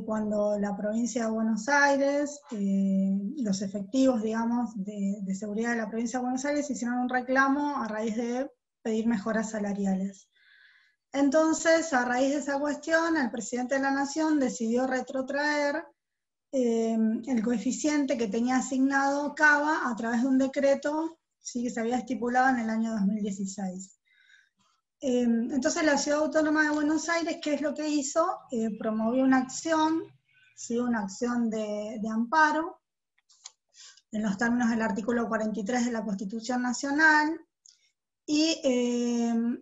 cuando la provincia de Buenos Aires, los efectivos, digamos, de seguridad de la provincia de Buenos Aires hicieron un reclamo a raíz de pedir mejoras salariales. Entonces, a raíz de esa cuestión, el presidente de la Nación decidió retrotraer el coeficiente que tenía asignado Cava a través de un decreto, ¿sí?, que se había estipulado en el año 2016. Entonces la Ciudad Autónoma de Buenos Aires, ¿qué es lo que hizo? Promovió una acción ¿sí? Una acción de amparo en los términos del artículo 43 de la Constitución Nacional, y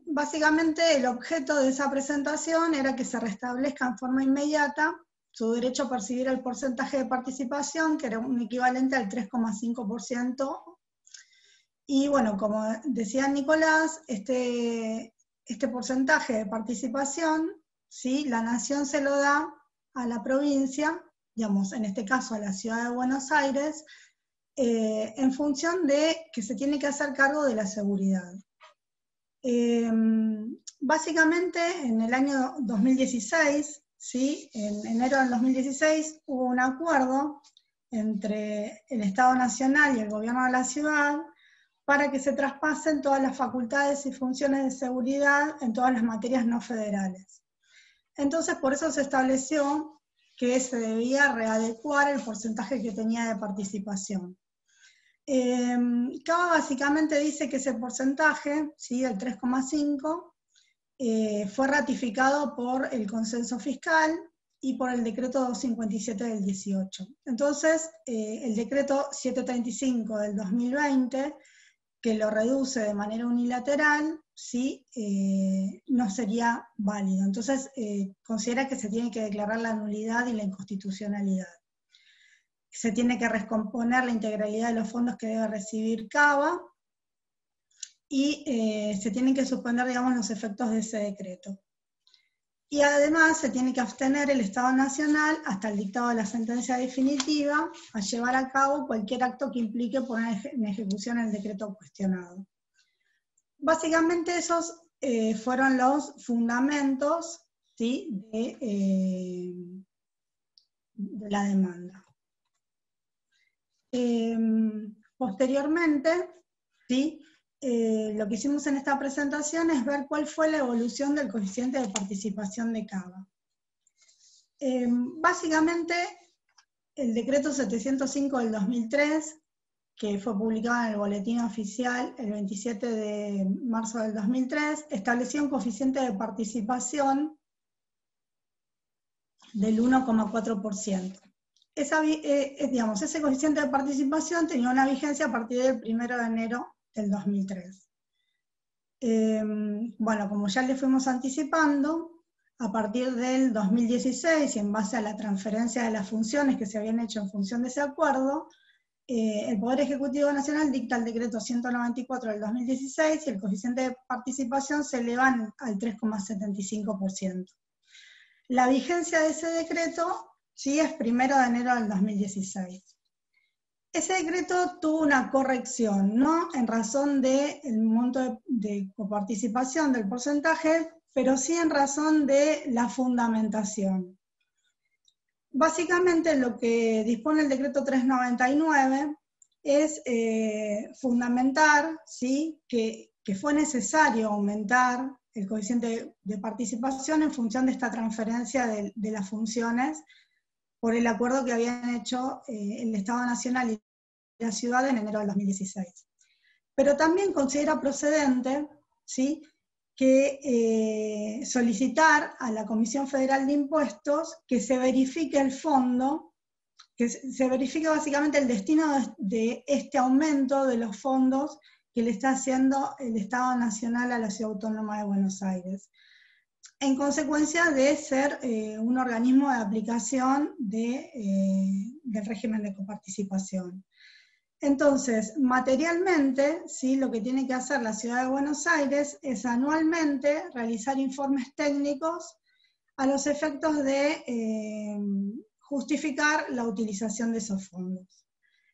básicamente el objeto de esa presentación era que se restablezca en forma inmediata su derecho a percibir el porcentaje de participación, que era un equivalente al 3,5%, y bueno, como decía Nicolás, este porcentaje de participación, ¿sí? La nación se lo da a la provincia, digamos, en este caso a la ciudad de Buenos Aires, en función de que se tiene que hacer cargo de la seguridad. Básicamente en el año 2016, ¿sí? En enero del 2016 hubo un acuerdo entre el Estado Nacional y el gobierno de la ciudad para que se traspasen todas las facultades y funciones de seguridad en todas las materias no federales. Entonces por eso se estableció que se debía readecuar el porcentaje que tenía de participación. CABA básicamente dice que ese porcentaje, ¿sí? El 3,5, fue ratificado por el consenso fiscal y por el decreto 257 del 18. Entonces, el decreto 735 del 2020, que lo reduce de manera unilateral, ¿sí? No sería válido. Entonces, considera que se tiene que declarar la nulidad y la inconstitucionalidad. Se tiene que recomponer la integralidad de los fondos que debe recibir CABA, y se tienen que suspender, digamos, los efectos de ese decreto. Y además se tiene que abstener el Estado Nacional hasta el dictado de la sentencia definitiva a llevar a cabo cualquier acto que implique poner en ejecución el decreto cuestionado. Básicamente esos fueron los fundamentos, ¿sí? de la demanda. Posteriormente, ¿sí? Lo que hicimos en esta presentación es ver cuál fue la evolución del coeficiente de participación de CABA. Básicamente, el decreto 705 del 2003, que fue publicado en el Boletín Oficial el 27 de marzo del 2003, establecía un coeficiente de participación del 1,4%. Ese coeficiente de participación tenía una vigencia a partir del 1 de enero del 2003. Bueno, como ya le fuimos anticipando, a partir del 2016 y en base a la transferencia de las funciones que se habían hecho en función de ese acuerdo, el Poder Ejecutivo Nacional dicta el decreto 194 del 2016 y el coeficiente de participación se eleva al 3,75%. La vigencia de ese decreto sí es 1 de enero del 2016. Ese decreto tuvo una corrección, no en razón del monto de coparticipación del porcentaje, pero sí en razón de la fundamentación. Básicamente lo que dispone el decreto 399 es fundamentar, ¿sí? que fue necesario aumentar el coeficiente de participación en función de esta transferencia de las funciones por el acuerdo que habían hecho el Estado Nacional y la ciudad en enero del 2016. Pero también considera procedente, ¿sí? que solicitar a la Comisión Federal de Impuestos que se verifique el fondo, que se verifique básicamente el destino de este aumento de los fondos que le está haciendo el Estado Nacional a la Ciudad Autónoma de Buenos Aires, en consecuencia de ser un organismo de aplicación del régimen de coparticipación. Entonces, materialmente, ¿sí? Lo que tiene que hacer la Ciudad de Buenos Aires es anualmente realizar informes técnicos a los efectos de justificar la utilización de esos fondos.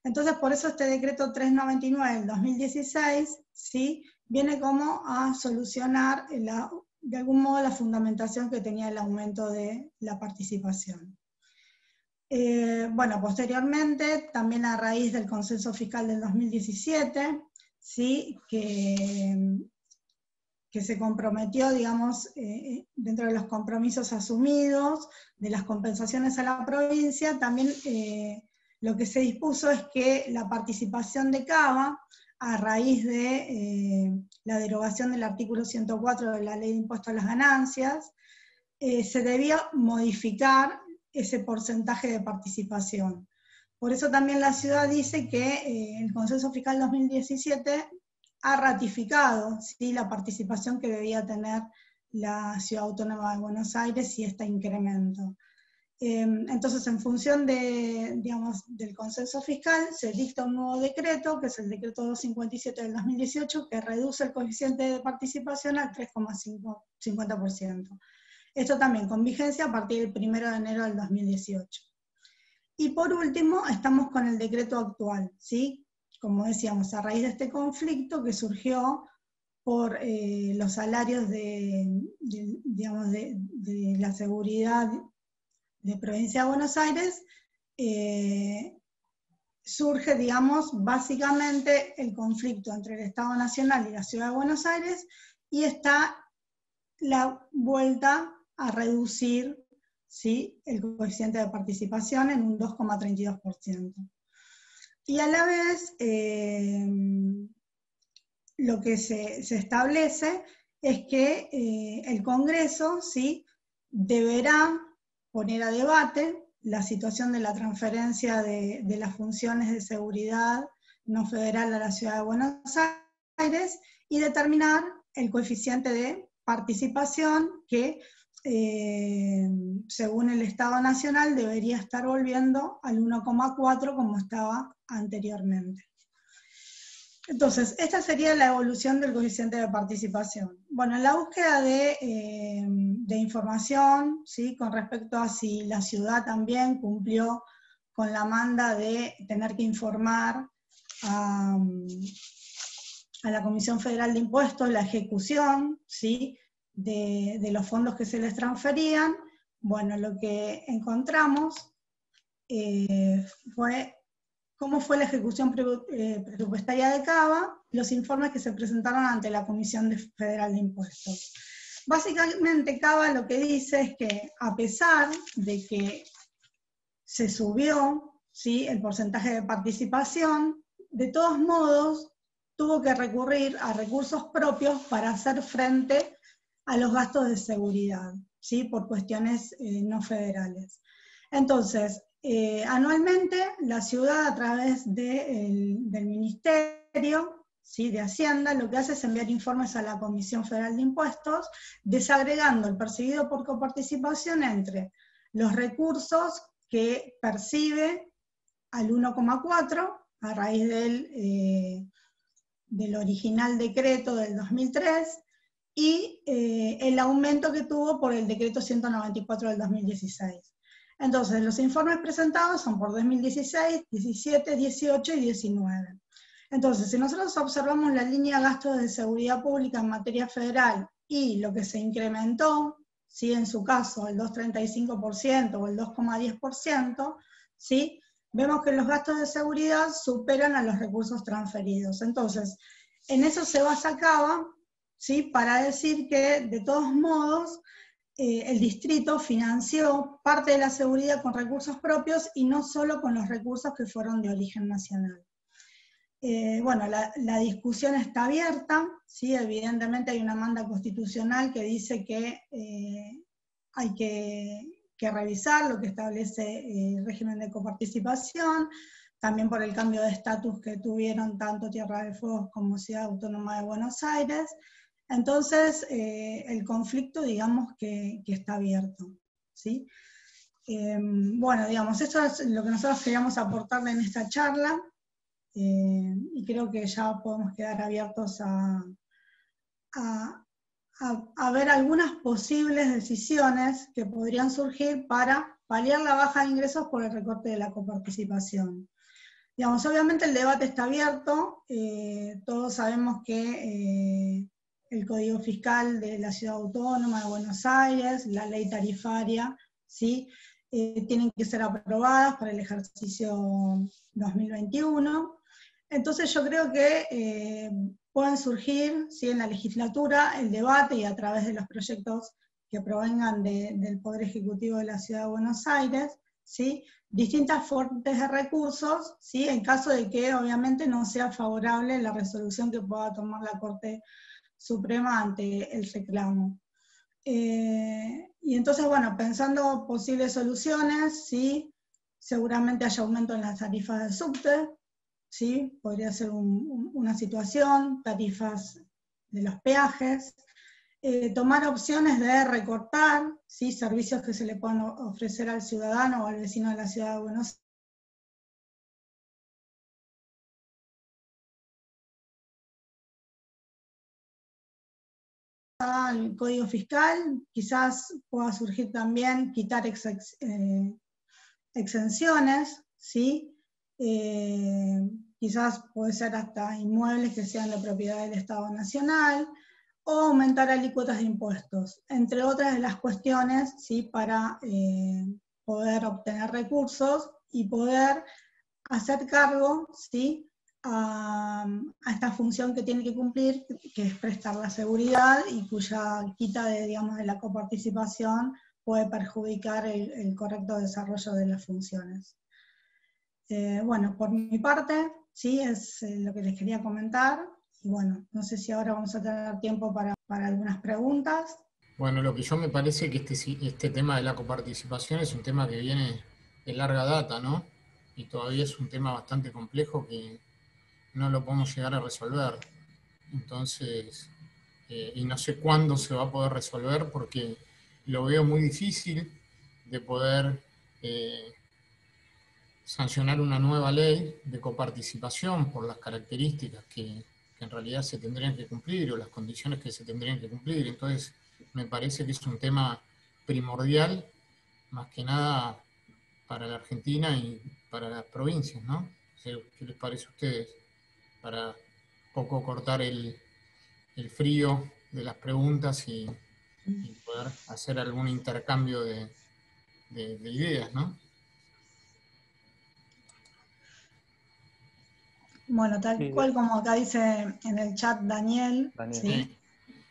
Entonces, por eso este decreto 399 del 2016, ¿sí? Viene como a solucionar de algún modo la fundamentación que tenía el aumento de la participación. Bueno, posteriormente, también a raíz del consenso fiscal del 2017, ¿sí? que se comprometió, digamos, dentro de los compromisos asumidos, de las compensaciones a la provincia, también lo que se dispuso es que la participación de CABA, a raíz de la derogación del artículo 104 de la Ley de Impuesto a las Ganancias, se debía modificar ese porcentaje de participación. Por eso también la ciudad dice que el Consenso Fiscal 2017 ha ratificado, ¿sí?, la participación que debía tener la Ciudad Autónoma de Buenos Aires y este incremento. Entonces, en función digamos, del consenso fiscal, se dicta un nuevo decreto, que es el decreto 257 del 2018, que reduce el coeficiente de participación al 3,50%. Esto también con vigencia a partir del 1 de enero del 2018. Y por último, estamos con el decreto actual, ¿sí? Como decíamos, a raíz de este conflicto que surgió por los salarios digamos, de la seguridad de Provincia de Buenos Aires, surge, digamos, básicamente el conflicto entre el Estado Nacional y la Ciudad de Buenos Aires, y está la vuelta a reducir, ¿sí?, el coeficiente de participación en un 2,32%. Y a la vez, lo que se establece es que el Congreso, ¿sí?, deberá poner a debate la situación de la transferencia de las funciones de seguridad no federal a la Ciudad de Buenos Aires y determinar el coeficiente de participación que, según el Estado Nacional, debería estar volviendo al 1,4 como estaba anteriormente. Entonces, esta sería la evolución del coeficiente de participación. Bueno, en la búsqueda de información, ¿sí?, con respecto a si la ciudad también cumplió con la manda de tener que informar a la Comisión Federal de Impuestos la ejecución, ¿sí?, de los fondos que se les transferían, bueno, lo que encontramos fue cómo fue la ejecución presupuestaria de CABA, los informes que se presentaron ante la Comisión Federal de Impuestos. Básicamente CABA lo que dice es que a pesar de que se subió, ¿sí?, el porcentaje de participación, de todos modos tuvo que recurrir a recursos propios para hacer frente a los gastos de seguridad, ¿sí?, por cuestiones no federales. Entonces, anualmente la ciudad, a través del Ministerio, ¿sí?, de Hacienda, lo que hace es enviar informes a la Comisión Federal de Impuestos, desagregando el percibido por coparticipación entre los recursos que percibe al 1,4 a raíz del original decreto del 2003, y el aumento que tuvo por el decreto 194 del 2016. Entonces, los informes presentados son por 2016, 17, 18 y 19. Entonces, si nosotros observamos la línea de gastos de seguridad pública en materia federal y lo que se incrementó, ¿sí?, en su caso el 2,35% o el 2,10%, ¿sí?, vemos que los gastos de seguridad superan a los recursos transferidos. Entonces, en eso se basa CABA, ¿sí?, para decir que, de todos modos, el distrito financió parte de la seguridad con recursos propios y no solo con los recursos que fueron de origen nacional. Bueno, la discusión está abierta, ¿sí? Evidentemente hay una manda constitucional que dice que hay que revisar lo que establece el régimen de coparticipación, también por el cambio de estatus que tuvieron tanto Tierra del Fuego como Ciudad Autónoma de Buenos Aires. Entonces, el conflicto, digamos, que está abierto, ¿sí? Bueno, digamos, esto es lo que nosotros queríamos aportarle en esta charla, y creo que ya podemos quedar abiertos a ver algunas posibles decisiones que podrían surgir para paliar la baja de ingresos por el recorte de la coparticipación. Digamos, obviamente el debate está abierto, todos sabemos que el Código Fiscal de la Ciudad Autónoma de Buenos Aires, la ley tarifaria, ¿sí?, tienen que ser aprobadas para el ejercicio 2021. Entonces yo creo que pueden surgir, ¿sí?, en la legislatura el debate y a través de los proyectos que provengan del Poder Ejecutivo de la Ciudad de Buenos Aires, ¿sí?, distintas fuentes de recursos, ¿sí?, en caso de que obviamente no sea favorable la resolución que pueda tomar la Corte Suprema ante el reclamo. Y entonces, bueno, pensando posibles soluciones, ¿sí? Seguramente haya aumento en las tarifas del subte, ¿sí? Podría ser una situación, tarifas de los peajes, tomar opciones de recortar, ¿sí? Servicios que se le puedan ofrecer al ciudadano o al vecino de la ciudad de Buenos Aires. El código fiscal, quizás pueda surgir también quitar exenciones, ¿sí? Quizás puede ser hasta inmuebles que sean de propiedad del Estado Nacional, o aumentar alícuotas de impuestos, entre otras de las cuestiones, ¿sí? Para poder obtener recursos y poder hacer cargo, ¿sí? A esta función que tiene que cumplir, que es prestar la seguridad y cuya quita de, digamos, de la coparticipación puede perjudicar el correcto desarrollo de las funciones. Bueno, por mi parte, sí, es lo que les quería comentar. Y bueno, no sé si ahora vamos a tener tiempo para algunas preguntas. Bueno, lo que yo me parece que este tema de la coparticipación es un tema que viene de larga data, ¿no? Y todavía es un tema bastante complejo que no lo podemos llegar a resolver. Entonces, y no sé cuándo se va a poder resolver porque lo veo muy difícil de poder sancionar una nueva ley de coparticipación por las características que en realidad se tendrían que cumplir o las condiciones que se tendrían que cumplir. Entonces, me parece que es un tema primordial, más que nada para la Argentina y para las provincias, ¿no? ¿Qué les parece a ustedes? Para poco cortar el frío de las preguntas y poder hacer algún intercambio de ideas, ¿no? Bueno, tal Sí, cual como acá dice en el chat Daniel, Daniel.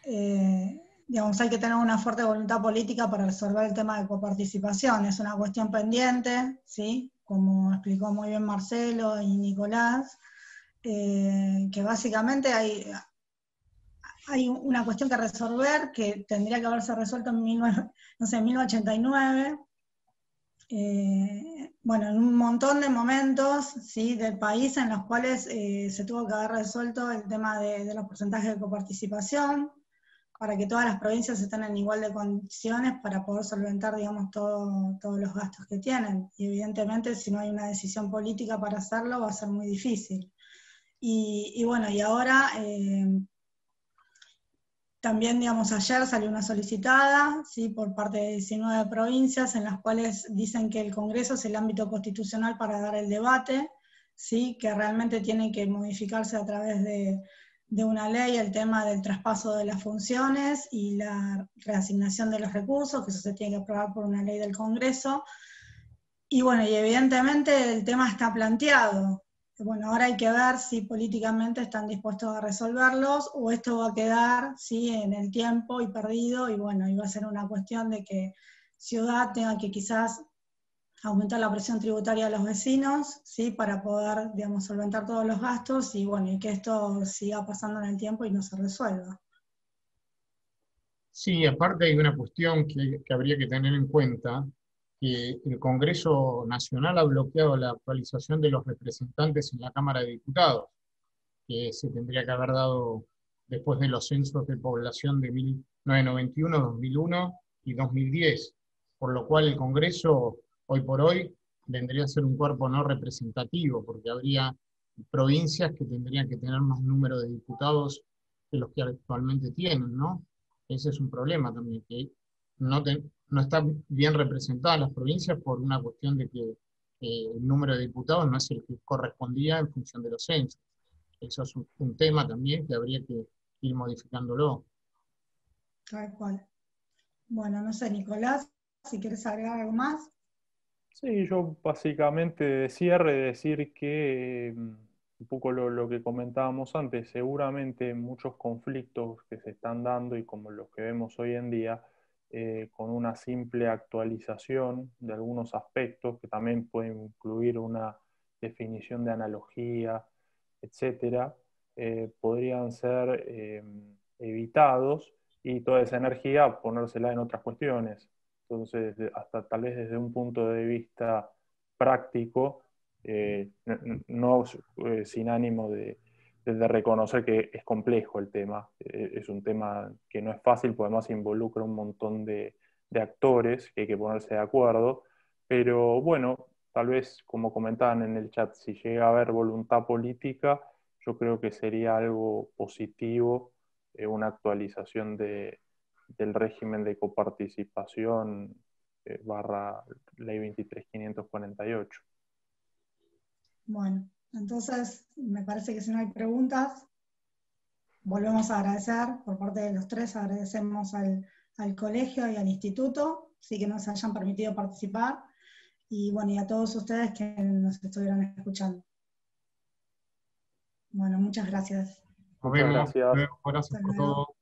¿sí? Digamos, hay que tener una fuerte voluntad política para resolver el tema de coparticipación. Es una cuestión pendiente, ¿sí? Como explicó muy bien Marcelo y Nicolás, que básicamente hay una cuestión que resolver que tendría que haberse resuelto en 1989. Bueno, en un montón de momentos, ¿sí? Del país en los cuales se tuvo que haber resuelto el tema de los porcentajes de coparticipación, para que todas las provincias estén en igual de condiciones para poder solventar, digamos, todos los gastos que tienen. Y evidentemente, si no hay una decisión política para hacerlo, va a ser muy difícil. Y bueno, y ahora también, digamos, ayer salió una solicitada, ¿sí? Por parte de 19 provincias, en las cuales dicen que el Congreso es el ámbito constitucional para dar el debate, ¿sí? Que realmente tiene que modificarse a través de una ley el tema del traspaso de las funciones y la reasignación de los recursos, que eso se tiene que aprobar por una ley del Congreso. Y bueno, y evidentemente el tema está planteado. Bueno, ahora hay que ver si políticamente están dispuestos a resolverlos o esto va a quedar, ¿sí? En el tiempo y perdido, y bueno, y va a ser una cuestión de que Ciudad tenga que quizás aumentar la presión tributaria a los vecinos, ¿sí? Para poder, digamos, solventar todos los gastos y bueno, y que esto siga pasando en el tiempo y no se resuelva. Sí, aparte hay una cuestión que habría que tener en cuenta, que el Congreso Nacional ha bloqueado la actualización de los representantes en la Cámara de Diputados, que se tendría que haber dado después de los censos de población de 1991, 2001 y 2010, por lo cual el Congreso, hoy por hoy, vendría a ser un cuerpo no representativo, porque habría provincias que tendrían que tener más número de diputados que los que actualmente tienen, ¿no? Ese es un problema también, que no están bien representadas las provincias por una cuestión de que el número de diputados no es el que correspondía en función de los censos. Eso es un tema también que habría que ir modificándolo. Tal cual. Bueno, no sé, Nicolás, si quieres agregar algo más. Sí, yo básicamente de cierre decir que un poco lo que comentábamos antes, seguramente muchos conflictos que se están dando y como los que vemos hoy en día, con una simple actualización de algunos aspectos que también pueden incluir una definición de analogía, etcétera, podrían ser evitados y toda esa energía ponérsela en otras cuestiones. Entonces, hasta tal vez desde un punto de vista práctico, no sin ánimo de reconocer que es complejo el tema. Es un tema que no es fácil, porque además involucra un montón de actores que hay que ponerse de acuerdo, pero bueno, tal vez, como comentaban en el chat, si llega a haber voluntad política, yo creo que sería algo positivo, una actualización del régimen de coparticipación barra ley 23.548. Bueno, entonces me parece que si no hay preguntas, volvemos a agradecer por parte de los tres, agradecemos al colegio y al instituto, sí que nos hayan permitido participar, y bueno, y a todos ustedes que nos estuvieron escuchando. Bueno, muchas gracias. Nos Muchas vemos. gracias. Gracias por todo.